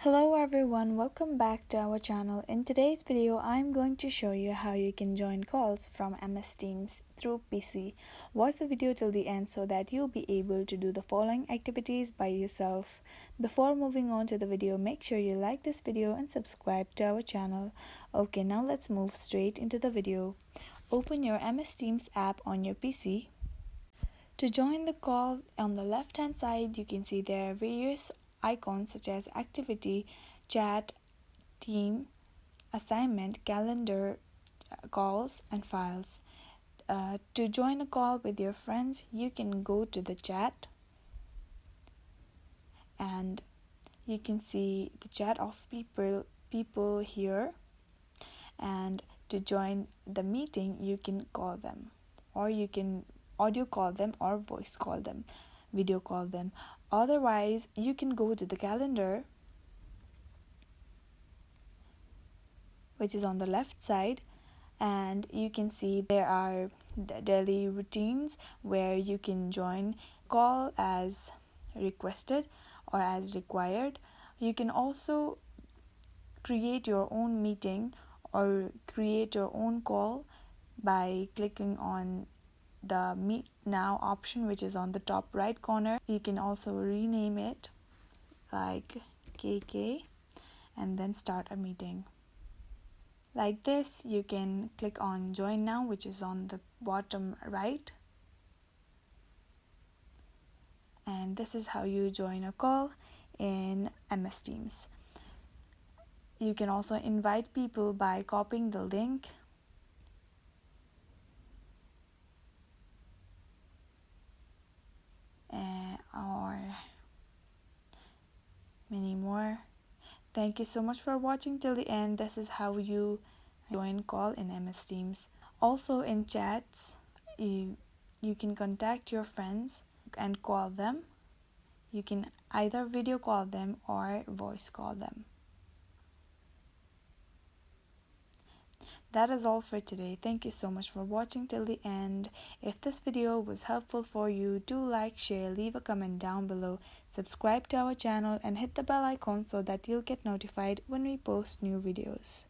Hello everyone, welcome back to our channel. In today's video, I'm going to show you how you can join calls from MS Teams through PC. Watch the video till the end so that you'll be able to do the following activities by yourself. Before moving on to the video, make sure you like this video and subscribe to our channel. Okay, now let's move straight into the video. Open your MS Teams app on your PC. To join the call, on the left hand side, you can see there are various icons such as activity, chat, team, assignment, calendar, calls, and files. To join a call with your friends, you can go to the chat and you can see the chat of people here. And to join the meeting, you can call them, or you can audio call them or voice call them, video call them. Otherwise, you can go to the calendar, which is on the left side, and you can see there are the daily routines where you can join call as requested or as required. You can also create your own meeting or create your own call by clicking on the Meet Now option, which is on the top right corner. You can also rename it like KK and then start a meeting. Like this, you can click on Join Now, which is on the bottom right. And this is how you join a call in MS Teams. You can also invite people by copying the link or many more. Thank you so much for watching till the end. This is how you join call in MS Teams. Also in chats, you can contact your friends and call them. You can either video call them or voice call them. That is all for today. Thank you so much for watching till the end. If this video was helpful for you, do like, share, leave a comment down below, subscribe to our channel and hit the bell icon so that you'll get notified when we post new videos.